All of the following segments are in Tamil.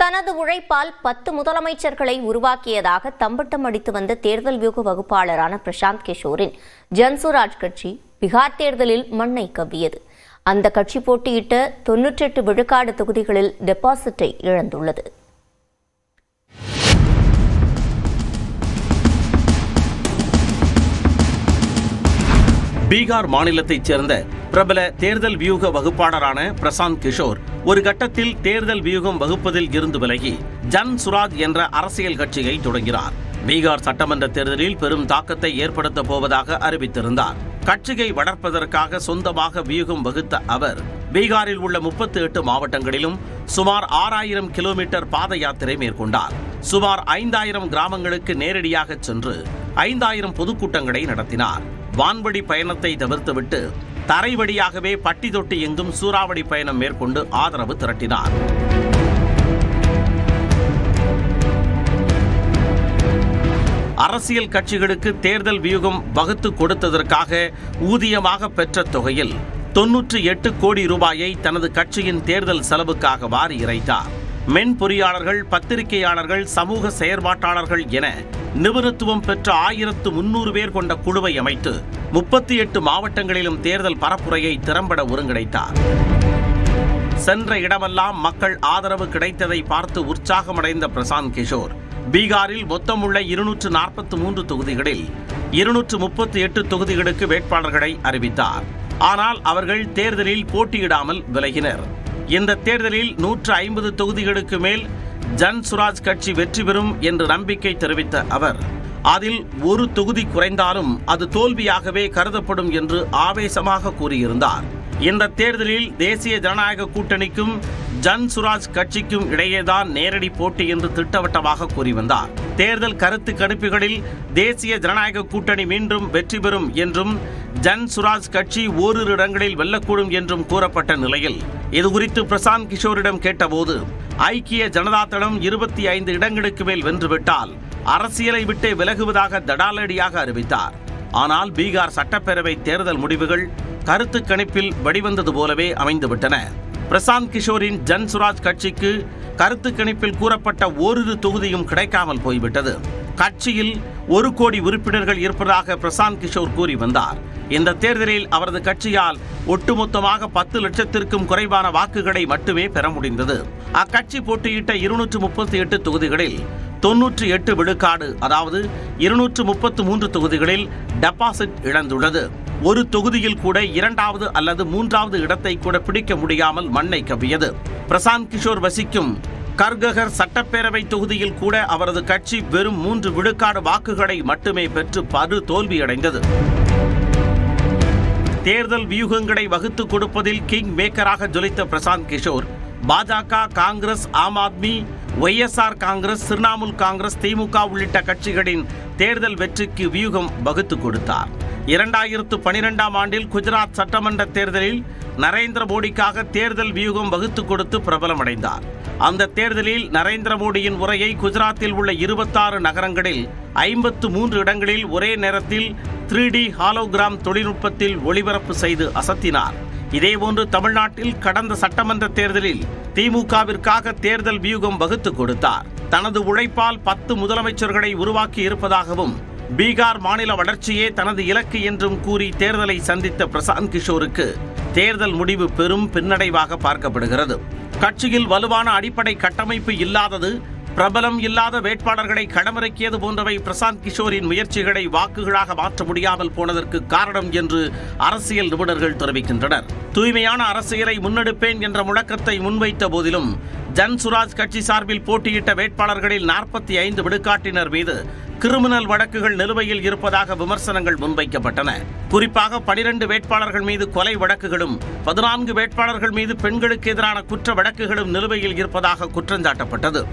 தனது உழைப்பால் 10 முதலமைச்சர்களை உருவாக்கியதாக தம்பட்டம் அடித்து வந்த தேர்தல் வியூக வகுப்பாளரான பிரசாந்த் கிஷோரின் ஜன்சுராஜ் கட்சி பீகார் தேர்தலில் மண்ணை கவ்வியது. அந்த கட்சி போட்டியிட்ட 98 விழுக்காடு தொகுதிகளில் டெபாசிட்டை இழந்துள்ளது. பீகார் மாநிலத்தைச் சேர்ந்த பிரபல தேர்தல் வியூக வகுப்பாளரான பிரசாந்த் கிஷோர் ஒரு கட்டத்தில் தேர்தல் வியூகம் வகுப்பதில் இருந்து விலகி ஜன்சுராஜ் என்ற அரசியல் கட்சியை தொடங்கினார். பீகார் சட்டமன்ற தேர்தலில் பெரும் தாக்கத்தை ஏற்படுத்தப் போவதாக அறிவித்திருந்தார். கட்சியை வளர்ப்பதற்காக சொந்தமாக வியூகம் வகுத்த அவர் பீகாரில் உள்ள 38 மாவட்டங்களிலும் சுமார் 6000 கிலோமீட்டர் பாத யாத்திரை மேற்கொண்டார். சுமார் 5000 கிராமங்களுக்கு நேரடியாக சென்று 5000 பொதுக்கூட்டங்களை நடத்தினார். வான்வழி பயணத்தை தவிர்த்துவிட்டு தரை வழியாகவே பட்டி தொட்டி எங்கும் சூறாவளி பயணம் மேற்கொண்டு ஆதரவு திரட்டினார். அரசியல் கட்சிகளுக்கு தேர்தல் வியூகம் வகுத்து கொடுத்ததற்காக ஊதியமாக பெற்ற தொகையில் 98 கோடி ரூபாயை தனது கட்சியின் தேர்தல் செலவுக்காக வாரி இறைத்தார். மென்பொறியாளர்கள், பத்திரிகையாளர்கள், சமூக செயற்பாட்டாளர்கள் என நிபுணத்துவம் பெற்ற 1300 பேர் கொண்ட குழுவை அமைத்து 38 மாவட்டங்களிலும் தேர்தல் பரப்புரையை திறம்பட ஒருங்கிணைத்தார். சென்ற இடமெல்லாம் மக்கள் ஆதரவு கிடைத்ததை பார்த்து உற்சாகமடைந்த பிரசாந்த் கிஷோர் பீகாரில் மொத்தமுள்ள 243 தொகுதிகளில் 238 தொகுதிகளுக்கு வேட்பாளர்களை அறிவித்தார். ஆனால் அவர்கள் தேர்தலில் போட்டியிடாமல் விலகினர். இந்த தேர்தலில் 150 தொகுதிகளுக்கு மேல் ஜன்சுராஜ் கட்சி வெற்றி பெறும் என்று நம்பிக்கை தெரிவித்த அவர் அதில் ஒரு தொகுதி குறைந்தாலும் அது தோல்வியாகவே கருதப்படும் என்று ஆவேசமாக கூறியிருந்தார். இந்த தேர்தலில் தேசிய ஜனநாயக கூட்டணிக்கும் ஜன்சுராஜ் கட்சிக்கும் இடையேதான் நேரடி போட்டி என்று திட்டவட்டமாக கூறி வந்தார். தேர்தல் கருத்து கணிப்புகளில் தேசிய ஜனநாயக கூட்டணி மீண்டும் வெற்றி பெறும் என்றும் ஜன்சுராஜ் கட்சி ஓரிரு இடங்களில் வெல்லக்கூடும் என்றும் கூறப்பட்ட நிலையில் இதுகுறித்து பிரசாந்த் கிஷோரிடம் கேட்டபோது ஐக்கிய ஜனதா தளம் 25 இடங்களுக்கு மேல் வென்றுவிட்டால் அரசியலை விட்டே விலகுவதாக தடாலடியாக அறிவித்தார். ஆனால் பீகார் சட்டப்பேரவை தேர்தல் முடிவுகள் கருத்து கணிப்பில் வடிவந்தது போலவே அமைந்துவிட்டன. பிரசாந்த் கிஷோரின் ஜன்சுராஜ் கட்சிக்கு கருத்து கணிப்பில் கூறப்பட்ட ஓரிரு தொகுதியும் கிடைக்காமல் போய்விட்டது. கட்சியில் 1 கோடி உறுப்பினர்கள் இருப்பதாக பிரசாந்த் கிஷோர் கூறி வந்தார். இந்த தேர்தலில் அவரது கட்சியால் ஒட்டுமொத்தமாக 10 லட்சத்திற்கும் குறைவான வாக்குகளை மட்டுமே பெற முடிந்தது. அக்கட்சி போட்டியிட்ட 238 தொகுதிகளில் 98 விழுக்காடு, அதாவது 233 தொகுதிகளில் டெபாசிட் இழந்துள்ளது. ஒரு தொகுதியில் கூட 2வது அல்லது 3வது இடத்தை கூட பிடிக்க முடியாமல் மண்ணை கவ்வியது. பிரசாந்த் கிஷோர் வசிக்கும் கர்ககர் சட்டப்பேரவை தொகுதியில் கூட அவரது கட்சி வெறும் 3 விழுக்காடு வாக்குகளை மட்டுமே பெற்று படு தோல்வியடைந்தது. தேர்தல் வியூகங்களை வகுத்து கொடுப்பதில் கிங் மேக்கராக ஜொலித்த பிரசாந்த் கிஷோர் பாஜக, காங்கிரஸ், ஆம் ஆத்மி, ஒய்எஸ்ஆர் காங்கிரஸ், திரிணாமுல் காங்கிரஸ், திமுக உள்ளிட்ட கட்சிகளின் தேர்தல் வெற்றிக்கு வியூகம் வகுத்து கொடுத்தார். 2012ஆம் ஆண்டில் குஜராத் சட்டமன்ற தேர்தலில் நரேந்திர மோடிக்காக தேர்தல் வியூகம் வகுத்து கொடுத்து பிரபலமடைந்தார். அந்த தேர்தலில் நரேந்திர மோடியின் உரையை குஜராத்தில் உள்ள 26 நகரங்களில் 53 இடங்களில் ஒரே நேரத்தில் 3D ஹாலோகிராம் தொழில்நுட்பத்தில் ஒளிபரப்பு செய்து அசத்தினார். இதேபோன்று தமிழ்நாட்டில் கடந்த சட்டமன்ற தேர்தலில் திமுகவிற்காக தேர்தல் வியூகம் வகுத்து கொடுத்தார். தனது உழைப்பால் 10 முதலமைச்சர்களை உருவாக்கி இருப்பதாகவும் பீகார் மாநில வளர்ச்சியே தனது இலக்கு என்றும் கூறி தேர்தலை சந்தித்த பிரசாந்த் கிஷோருக்கு தேர்தல் முடிவு பெரும் பின்னடைவாக பார்க்கப்படுகிறது. கட்சியில் வலுவான அடிப்படை கட்டமைப்பு இல்லாதது, பிரபலம் இல்லாத வேட்பாளர்களை களமிறக்கியது போன்றவை பிரசாந்த் கிஷோரின் முயற்சிகளை வாக்குகளாக மாற்ற முடியாமல் போனதற்கு காரணம் என்று அரசியல் நிபுணர்கள் தெரிவிக்கின்றனர். தூய்மையான அரசியலை முன்னெடுப்பேன் என்ற முழக்கத்தை முன்வைத்த போதிலும் ஜன்சுராஜ் கட்சி சார்பில் போட்டியிட்ட வேட்பாளர்களில் 45 விழுக்காட்டினர் மீது கிரிமினல் வழக்குகள் நிலுவையில் இருப்பதாக விமர்சனங்கள் முன்வைக்கப்பட்டன. குறிப்பாக 12 வேட்பாளர்கள் மீது கொலை வழக்குகளும் 14 வேட்பாளர்கள் மீது பெண்களுக்கு எதிரான குற்ற வழக்குகளும் நிலுவையில் இருப்பதாக குற்றஞ்சாட்டப்பட்டது.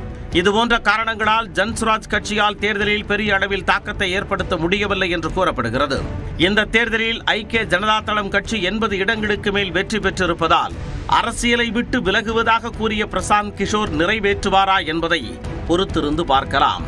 இதுபோன்ற காரணங்களால் ஜன்சுராஜ் கட்சியால் தேர்தலில் பெரிய அளவில் தாக்கத்தை ஏற்படுத்த முடியவில்லை என்று கூறப்படுகிறது. இந்த தேர்தலில் ஐக்கிய ஜனதா தளம் கட்சி 80 இடங்களுக்கு மேல் வெற்றி பெற்றிருப்பதால் அரசியலை விட்டு விலகுவதாக கூறிய பிரசாந்த் கிஷோர் நிறைவேற்றுவாரா என்பதை பொறுத்திருந்து பார்க்கலாம்.